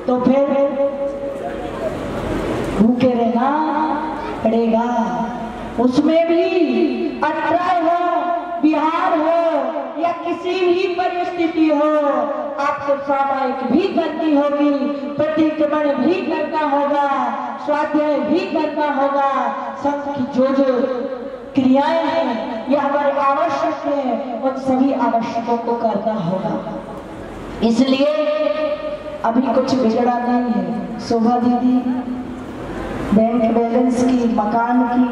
तो फिर भूखे रहना पड़ेगा। उसमें भी अत्रय हो, बिहार हो या किसी भी परिस्थिति हो, आपको सामायिक भी करनी होगी, प्रतिक्रमण भी करना होगा, स्वाध्याय भी करना होगा। संघ की जो जो क्रियाएं हैं ये हमारे आवश्यक है, उन सभी आवश्यकों को करना होगा। इसलिए अभी कुछ बिगड़ा नहीं है। शोभा दीदी बैंक बैलेंस की, मकान की,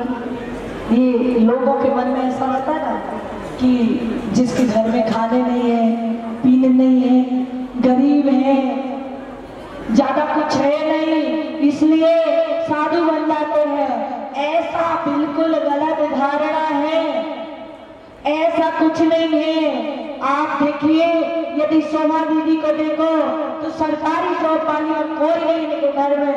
ये लोगों के मन में ऐसा होता है ना कि जिसके घर में खाने नहीं है, पीने नहीं है, गरीब है, ज्यादा कुछ है नहीं, इसलिए साधु बन जाते हैं। ऐसा बिल्कुल गलत धारणा है, ऐसा कुछ नहीं है। आप देखिए, यदि शोभा दीदी को देखो तो सरकारी जॉब वाली और कोई नहीं इनके घर में,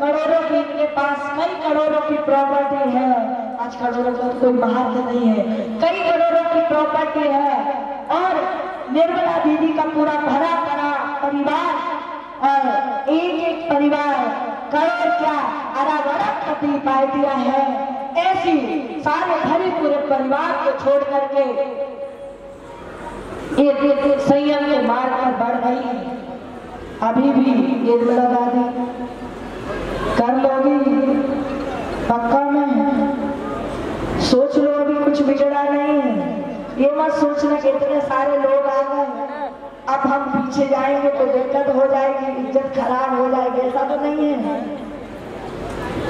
करोड़ों की इनके पास कई करोड़ों की प्रॉपर्टी है। आज करोड़ों का कोई महत्व नहीं है, कई करोड़ों की प्रॉपर्टी है। और निर्मला दीदी का पूरा भरा भरा परिवार, और एक एक परिवार करोड़ क्या अरब पति पार्टियां है। ऐसी सारे भरे पूरे परिवार को छोड़ करके एक संयम के मार्ग पर बढ़ रही है। अभी भी निर्मला दादी कर लोगी पक्का में, सोच लो, अभी कुछ बिगड़ा नहीं है। ये मत सोचना कि इतने सारे लोग आ गए अब हम पीछे जाएंगे तो दिक्कत हो जाएगी, इज्जत खराब हो जाएगी, ऐसा तो नहीं है।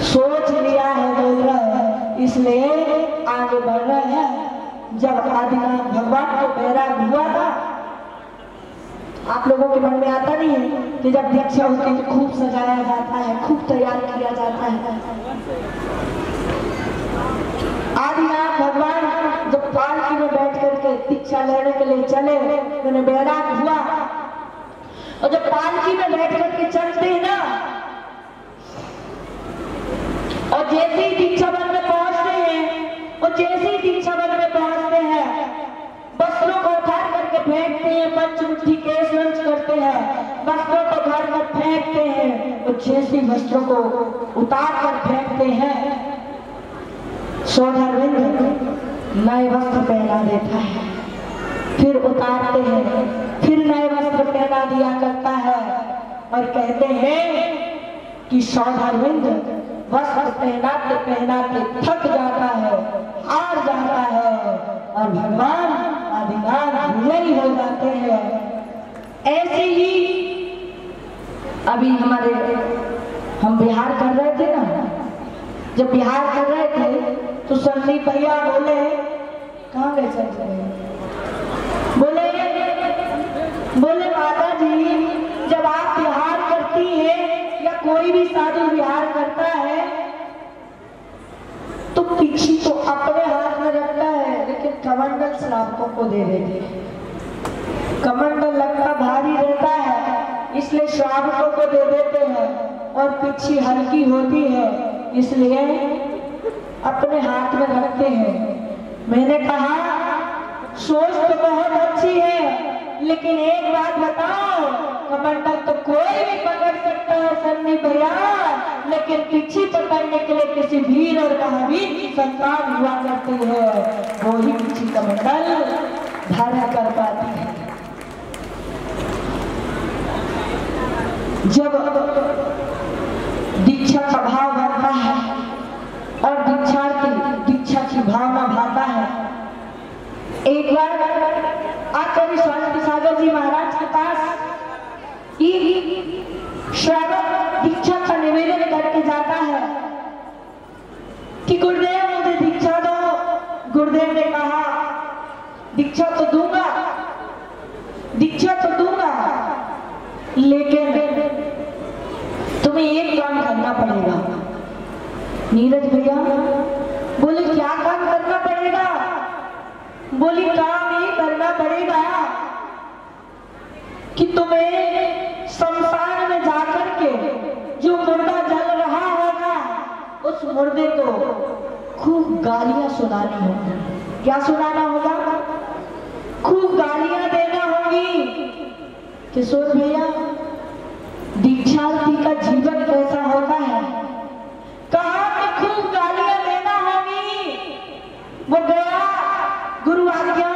सोच लिया है, बोल रहा है, इसलिए आगे बढ़ रहे हैं। जब आदिनाथ भगवान को बैराग हुआ था, आप लोगों के मन में आता नहीं है कि जब दीक्षा होती है तो खूब सजाया जाता है, खूब तैयार किया जाता है। आदिनाथ भगवान जब पालकी में बैठ करके दीक्षा लेने के लिए चले, उन्हें बैराग हुआ, और जब पालकी में बैठ करके चलते हैं ना, और जैसे ही दीक्षा वन में पहुंचते हैं, और जैसे ही दीक्षा वन में पहुंचते हैं, वस्त्रों को उठार करके फेंकते हैं, पंचमुट्ठी केश लंच करते हैं, वस्त्रों को घर पर फेंकते हैं, और जैसे वस्त्रों को उतार कर फेंकते हैं, सोनारविंद नए वस्त्र पहना देता है, फिर उतारते हैं, फिर नए वस्त्र पहना दिया करता है, और कहते हैं कि सोनारविंद वस्त्र पहनाते पहनाते थक जाता है, हार जाता है, और भगवान आदिनाथ विजयी हो जाते हैं। ऐसे ही अभी हम बिहार कर रहे थे ना, जब बिहार कर रहे थे तो सन्नी भैया बोले, कहाँ गए चल रहे, बोले माता जी, जब आप बिहार करती है या कोई भी साधु बिहार करता है तो पिछी तो अपने हाथ में रखता है, लेकिन कमंडल श्रावकों को दे देते हैं। कमंडल लगता भारी रहता है, इसलिए श्रावकों को दे देते हैं, और पिछी हल्की होती है, इसलिए अपने हाथ में रखते हैं। मैंने कहा सोच तो बहुत अच्छी है, लेकिन एक बात बताओ, कमंडल तो कोई भी पकड़ सकता है सन्नी भैया, लेकिन पिछी पकड़ने के लिए किसी वीर और महावीर की संतान हुआ करती है, वो ही पिछी कमंडल धारण कर पाती है। जब दीक्षा का भाव बढ़ता है और दीक्षा की भावना भाता है, एक बार आचार्य स्वामी सागर जी महाराज के पास श्रावक दीक्षा का निवेदन करके जाता है कि गुरुदेव मुझे दीक्षा दो। गुरुदेव ने कहा दीक्षा तो दूंगा, लेकिन तुम्हें एक काम करना पड़ेगा। नीरज भैया बोले क्या काम करना पड़ेगा? बोली काम ये करना पड़ेगा कि तुम्हें शमशान में जाकर के जो मुर्दा जल रहा होगा उस मुर्दे को खूब गालियां सुनानी होगी। क्या सुनाना होगा? खूब गालियां देना होगी। किशोर भैया दीक्षा जीवन कैसा होता है, कहा कि खूब गालियां देना होगी, वो गया गुरु आज्ञा,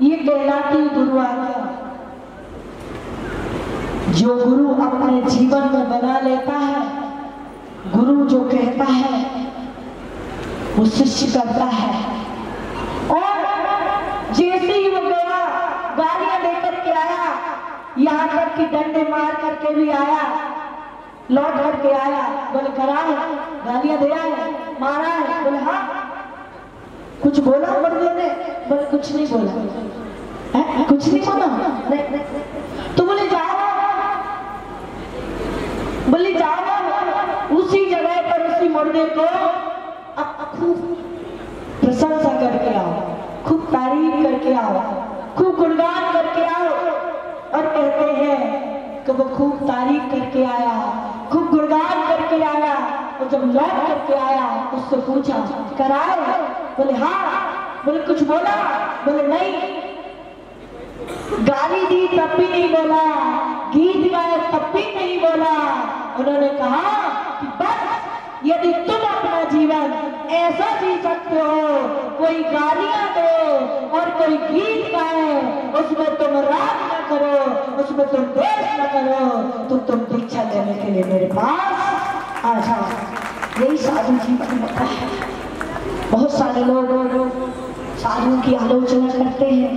ये कहलाती गुरु आज्ञा। जो गुरु अपने जीवन में बना लेता है, गुरु जो कहता है वो शिष्य करता है। और जैसे ही वो गया गालियां देकर के आया, यहाँ तक कि डंडे मार करके भी आया, लौट करके आया, बोले करा है, गालियां दिया है, मारा है, बोले हाँ। कुछ बोला मर्दों ने, बोले कुछ नहीं बोला है, कुछ नहीं बोला नहीं। तो बोले जाओ, बोले जाओ उसी जगह पर उसी मुर्दे को अब खूब प्रशंसा करके आओ, खूब तारीफ करके आओ, खूब गुणगान करके आओ। और कहते हैं कि वो खूब तारीफ करके आया, खूब गुणगान करके आया। और जब लौट करके आया उससे पूछा कराए, बोले हाँ। बोले कुछ बोला, बोले नहीं। गाली दी तब भी नहीं बोला, गीत गाए तब भी नहीं बोला। उन्होंने कहा कि बस यदि तुम अपना जीवन ऐसा जी सकते हो, कोई गालियां दे और कोई गीत गाए, उसमें तुम राग न करो, उसमें तुम देश न करो, तो तुम दीक्षा लेने के लिए मेरे पास आ जाओ। यही साधु जीवन होता है। बहुत सारे लोग साधुओं की आलोचना करते हैं,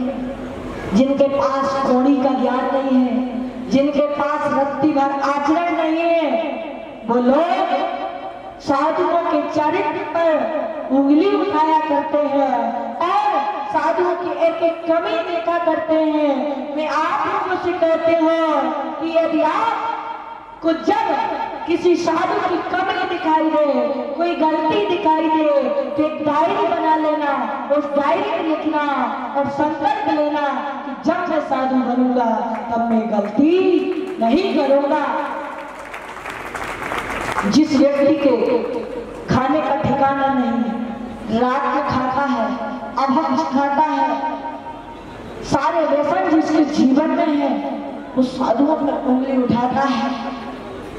जिनके पास कौड़ी का ज्ञान नहीं है, जिनके पास रत्ती भर आचरण नहीं है, वो लोग साधुओं के चरित्र पर उंगली उठाया करते हैं और साधुओं की एक एक कमी देखा करते हैं। मैं आप लोगों से कहते हूँ कि यदि आपको जब किसी साधु की कमी दिखाई दे, कोई गलती दिखाई दे, तो एक डायरी बना लेना, उस डायरी में लिखना और संकल्प लेना कि जब मैं साधु बनूंगा तब मैं गलती नहीं करूंगा। जिस व्यक्ति के खाने का ठिकाना नहीं, रात में खाता है, अभक्ष खाता है, सारे व्यसन जिसके जीवन में है, वो साधुओं पर उंगली उठाता है।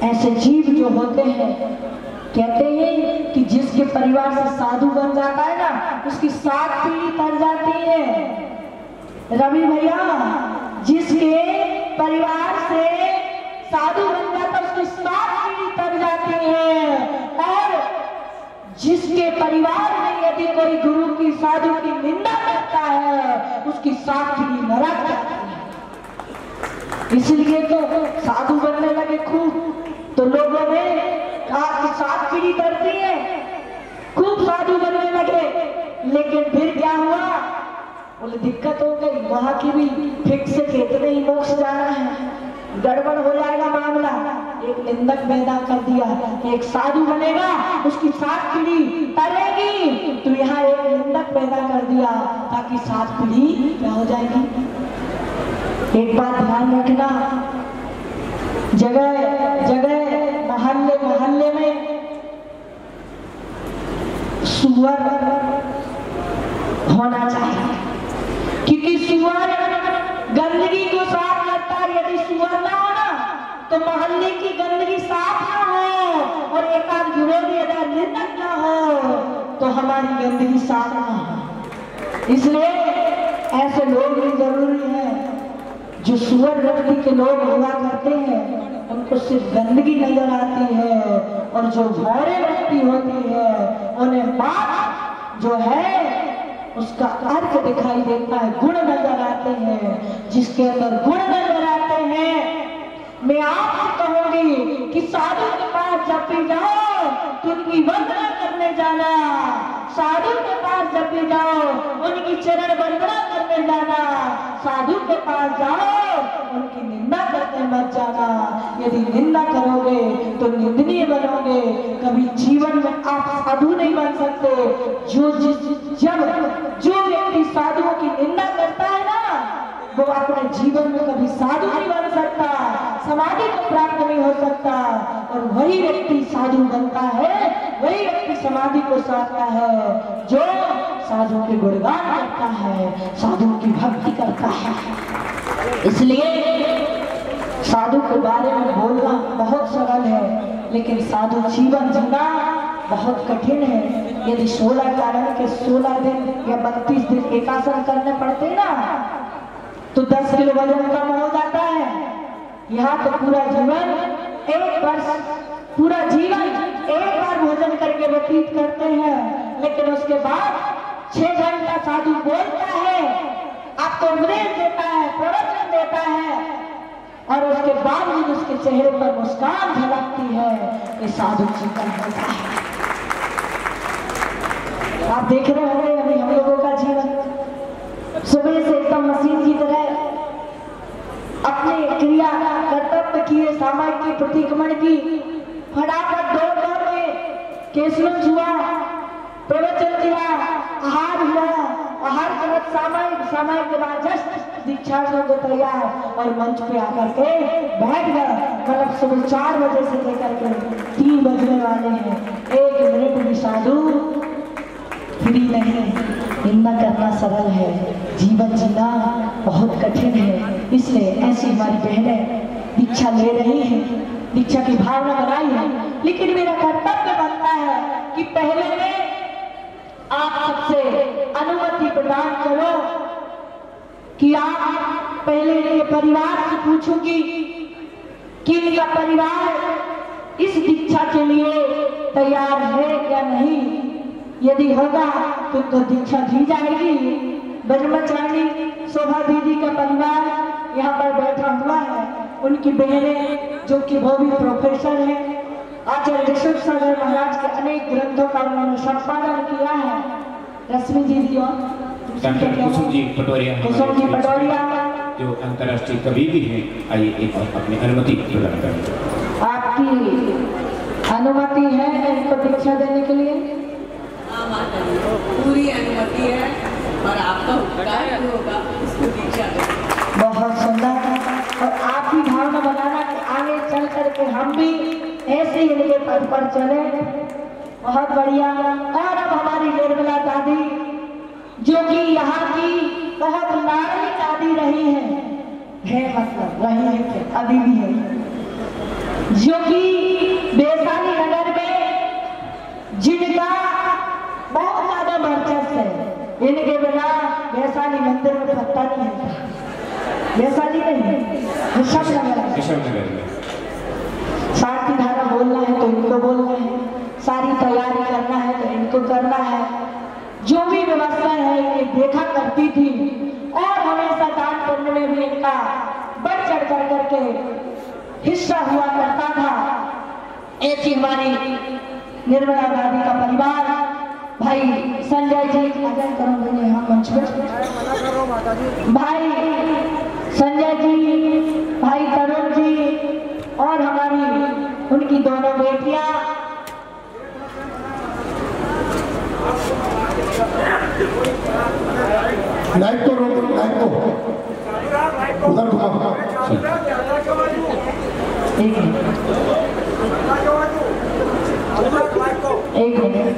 ऐसे जीव जो होते हैं, कहते हैं कि जिसके परिवार से साधु बन जाता है ना, उसकी 7 पीढ़ी तर जाती है। रवि भैया, जिसके परिवार से साधु बन जाता है उसकी 7 पीढ़ी तर जाती है। और जिसके परिवार में यदि कोई गुरु की साधु की निंदा करता है, उसकी 7 पीढ़ी नरक जाती है। इसलिए तो साधु बनने लगे खूब, तो लोगों ने कहा कि 7 पीढ़ी तरती है, खूब साधु बनने लगे। लेकिन फिर क्या हुआ, बोले दिक्कत हो गई, वहां की भी फिक्स से कितने ही मोक्ष जाना है, गड़बड़ हो जाएगा मामला। एक निंदक पैदा कर दिया, एक साधु बनेगा उसकी 7 पीढ़ी तरेगी, तो यहाँ एक निंदक पैदा कर दिया ताकि 7 पीढ़ी क्या हो जाएगी। एक बात ध्यान रखना, जगह जगह मोहल्ले मोहल्ले में सुअर होना चाहिए, क्योंकि सुअर गंदगी को साफ करता है। यदि सुअर ना हो ना, तो मोहल्ले की गंदगी साफ ना हो और एक आध विरोधी अगर निंदक ना हो, तो हमारी गंदगी साफ ना हो। इसलिए ऐसे लोग भी जरूरी है। जो सुअर व्यक्ति के लोग हुआ करते हैं, उनको सिर्फ गंदगी नजर आती है, और जो भौरे व्यक्ति होती है उन्हें बात जो है उसका अर्थ दिखाई देता है, गुण नजर आते हैं। जिसके अंदर गुण नजर आते हैं, मैं आपसे कहूंगी कि साधु के पास जब भी जाओ तो उनकी वंदना करने जाना, साधु के पास जब भी जाओ उनकी चरण वंदना करने जाना, साधु के पास जाओ उनकी निंदा करने मत जाना। यदि निंदा करोगे तो निंदनीय बनोगे, कभी जीवन में आप साधु नहीं बन सकते। जो व्यक्ति साधुओं की निंदा करता है ना, वो अपने जीवन में कभी साधु नहीं बन सकता, समाधि को प्राप्त नहीं हो सकता। और वही व्यक्ति साधु बनता है, वही व्यक्ति समाधि को साधता है जो साधु के गुणगान करता है, साधु की भक्ति करता है। इसलिए साधु के बारे में बोलना बहुत सरल लेकिन साधु जीवन जीना बहुत कठिन है। यदि 16 कारण के 16 दिन या 32 दिन एकासन करने पड़ते ना तो 10 किलो वजन कम हो जाता है। यहाँ तो पूरा जीवन एक वर्ष, पूरा जीवन एक बार भोजन करके व्यतीत करते हैं, लेकिन उसके बाद 6 घंटा साधु बोलता है, आपको उपदेश देता है, प्रवचन देता है, और उसके बाद भी उसके चेहरे पर मुस्कान झलकती है। ये साधु जीवन होता है। आप देख रहे होंगे अभी हम लोगों का जीवन सुबह से एकदम मशीन की तरह अपने क्रिया कर्तव्य किए, सामायिक की, प्रतिक्रमण की, फटाफट दौड़ दौड़ में केसवन हुआ, प्रवचन दिया, आहार हुआ, आहार के बाद सामायिक के बाद जस्ट दीक्षार्थी को तैयार और मंच पे आकर के बैठ गए। मतलब सुबह 4 बजे से लेकर के 3 बजने वाले हैं, 1 मिनट भी साधु फ्री नहीं। निंदा करना सरल है, जीवन जीना बहुत कठिन है। इसलिए ऐसी हमारी बहनें दीक्षा ले रही है, दीक्षा की भावना बनाई है, लेकिन मेरा कर्तव्य बनता है कि पहले में आप सबसे अनुमति प्रदान करो कि आप पहले इनके परिवार से पूछूंगी कि इनका परिवार इस दीक्षा के लिए तैयार है या नहीं। यदि होगा तो उनको दीक्षा दी जाएगी। ब्रह्मचारी शोभा दीदी का परिवार यहाँ पर बैठा हुआ है, उनकी बहनें जो कि वो भी प्रोफेसर है, आचार्य ऋषभ सागर महाराज के अनेक ग्रंथों का उन्होंने संपादन किया है। रश्मि दीदी और कुसुम जी पटोरिया जो अंतर्राष्ट्रीय कवि भी हैं, आइए एक बार अपनी अनुमति प्रदान करें। आपकी अनुमति है इनको दीक्षा देने के लिए? पूरी अनुमति है और आपका उपकार होगा इसको दीक्षा दें। बहुत सुंदर। और आप भी भावना बनाना कि आगे चल करके हम भी ऐसे ही इनके पद पर चले। बहुत बढ़िया। और अब हमारी निर्मला दादी जो कि यहाँ की बहुत लाडली दादी रही है मतलब रही है, अभी भी है, जो कि वैशाली नगर में जिनका बहुत ज्यादा वर्चस्व है। इनके बिना वैशाली मंदिर में पत्ता नहीं है। वैशाली नहीं, ऋषभ नगर में सारथी धारा बोलना है तो इनको बोलना है, सारी तैयारी करना है तो इनको करना है। जो भी व्यवस्था है ये देखा करती थी और हमेशा दान करने में भी इनका बढ़ चढ़ कर करके हिस्सा हुआ करता था। ऐसी हमारी निर्मला दादी का परिवार, भाई संजय जी आदर करोगे यहाँ मंच पर, भाई संजय जी, भाई तरुण जी और हमारी उनकी दोनों बेटियां, लाइट को रोको, लाइट को उधर घुमाओ। एक मिनट